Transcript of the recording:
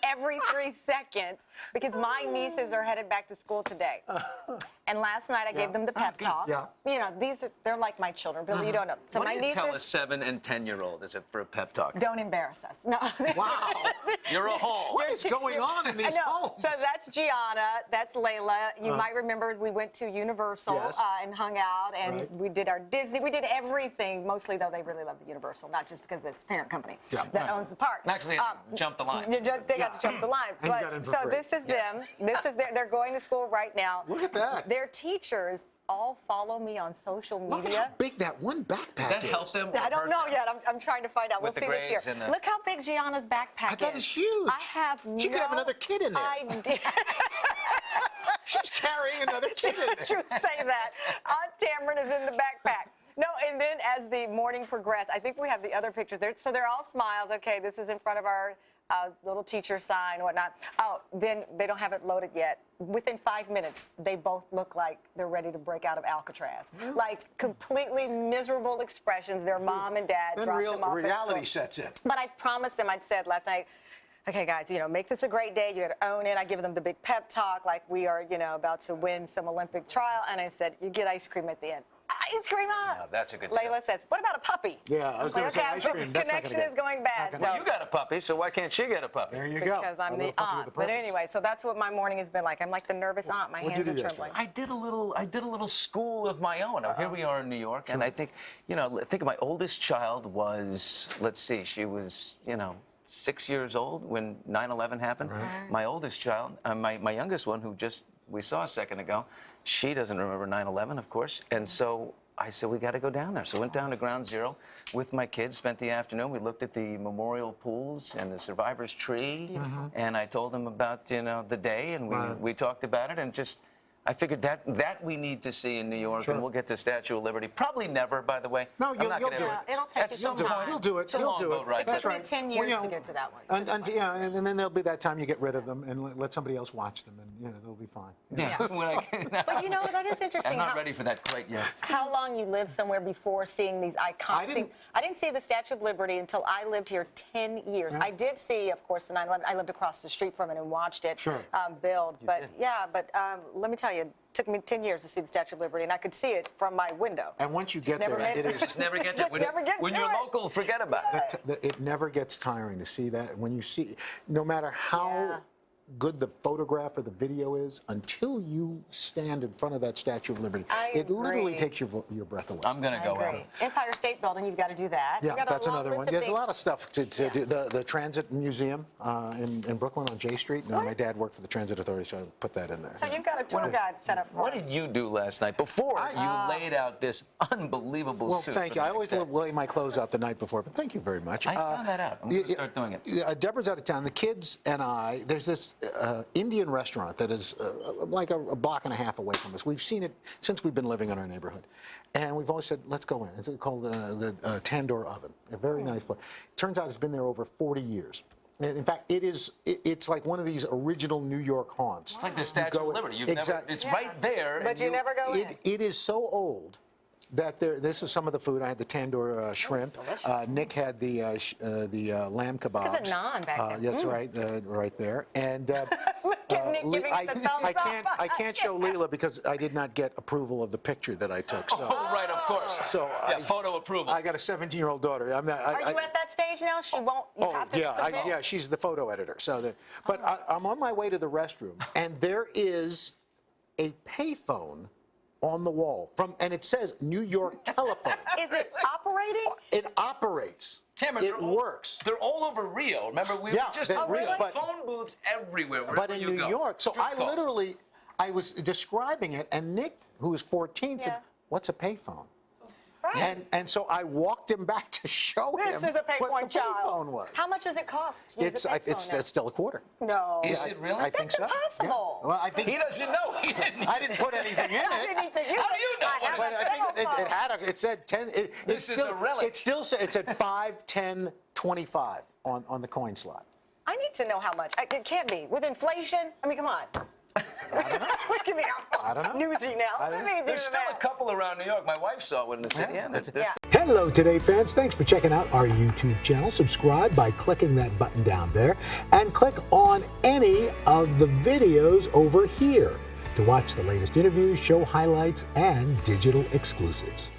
every 3 seconds because my nieces are headed back to school today. And last night I gave them the pep talk. Yeah. You know, they're like my children, Billy, you don't know. So What my do you nieces tell a 7- and 10-year-old is it for a pep talk? don't embarrass us. No. Wow. You're a home. What is going on in these homes? So that's Gianna, that's Layla. You might remember we went to Universal and hung out, and we did our Disney. We did everything. Mostly, though, they really love the Universal, not just because this parent company that owns the park. Actually, jump the line. They got to jump the line. And you got in for free. This is them. This is they're going to school right now. Look at that. Their teachers all follow me on social media. Look at how big that one backpack Does that is. help them? I don't know yet. I'm trying to find out. We'll With see the this year. grades and Look how big Gianna's backpack is. That is huge. I have She could have another kid in there. idea. She's carrying another kid in there. You say that. Aunt Tamron is in the backpack. No, and then as the morning progressed, I think we have the other pictures there. So they're all smiles. Okay, this is in front of our little teacher sign and whatnot. Oh, then they don't have it loaded yet. Within 5 minutes, they both look like they're ready to break out of Alcatraz. Like completely miserable expressions. Their mom and dad Then dropped them off at reality school. sets in. But I promised them, I'd said last night, okay, guys, you know, make this a great day. You got to own it. I give them the big pep talk like we are, you know, about to win some Olympic trial. And I said, you get ice cream at the end. Ice cream up. No, that's a good deal. Layla says, what about a puppy? Yeah, I was going to say ice cream. That's not Connection gonna is going bad. Well, you got a puppy, so why can't she get a puppy? There you go. Because I'm the aunt. But anyway, so that's what my morning has been like. I'm like the nervous aunt. My hands are trembling. I did a little school of my own. Now, here we are in New York, and I think, you know, think of my oldest child was, let's see, she was, you know, 6 years old when 9/11 happened. Right. My oldest child, my youngest one, who just we saw a second ago, she doesn't remember 9/11, of course, and so I said, we got to go down there. So I went down to Ground Zero with my kids, spent the afternoon. We looked at the memorial pools and the survivors tree. And I told them about, you know, the day, and we talked about it, and just, I figured that we need to see in New York, and we'll get to Statue of Liberty. Probably never, by the way. No, you'll do it. It'll take At you some some point. time. You'll do it. It's a You'll long do boat it. ride. It took That's me right. 10 years to get to that one. And then there'll be that time you get rid of them and let somebody else watch them, and you know they'll be fine. Yeah. But you know, that is interesting. I'm not ready for that quite yet. How long you lived somewhere before seeing these iconic things. I didn't see the Statue of Liberty until I lived here 10 years. I did see, of course, the 9/11. I lived across the street from it and watched it build. But yeah, but let me tell you, it took me 10 years to see the Statue of Liberty, and I could see it from my window. And once you get there, it is. Just never get to it. When you're local, forget about it. It never gets tiring to see that. When you see, no matter how good the photograph or the video is, until you stand in front of that Statue of Liberty, it literally takes your breath away. I'm going to go out. Empire State Building, you've got to do that. Yeah, that's another one. There's a lot of stuff to do. The Transit Museum in Brooklyn on J Street. My dad worked for the Transit Authority, so I put that in there. So you've got a tour guide set up for What did you do last night before you laid out this unbelievable suit? Well, thank you. I always lay my clothes out the night before, but thank you very much. I found that out. I'm going to start doing it. Deborah's out of town. The kids and I, there's this Indian restaurant that is like a block and a half away from us. We've seen it since we've been living in our neighborhood. And we've always said, let's go in. It's called the Tandoor Oven. A very nice place. Turns out it's been there over 40 years. And in fact, it's like one of these original New York haunts. It's like the Statue of Liberty. It's right there. But you never go in. It is so old that this is some of the food. I had the tandoor shrimp. Nick had the lamb kebabs. Look at the naan back there. That's right, right there. And Look at Nick giving us the thumbs up. I can't show Leela because I did not get approval of the picture that I took. So, Oh, right, of course. So photo approval. I got a 17-year-old daughter. Are you at that stage now? She won't. You have to submit? Yeah, she's the photo editor. So, but I'm on my way to the restroom, and there is a payphone on the wall and it says New York Telephone. Is it operating? It operates. Tamron, it works. They're all over Rio. Remember, we were just phone booths everywhere. But in New York, so I was describing it, and Nick, who was 14, said, "What's a payphone?" Right. And so I walked him back to show him This is a payphone what the child. payphone was. How much does it cost? To use It's still a quarter. No. Is it really? I think so. Impossible. Yeah. Well, I think he doesn't know. He didn't. I didn't put anything in it. I didn't need to use How do you know? But I think it had it said 10. This is a relic. It still said it said 5, 10, 25 on the coin slot. I need to know how much. It can't be with inflation. I mean, come on. I don't know. Look at me. I don't know. Newsy now. There's still a couple around New York. My wife saw one in the city. Yeah. Hello, Today fans. Thanks for checking out our YouTube channel. Subscribe by clicking that button down there and click on any of the videos over here to watch the latest interviews, show highlights, and digital exclusives.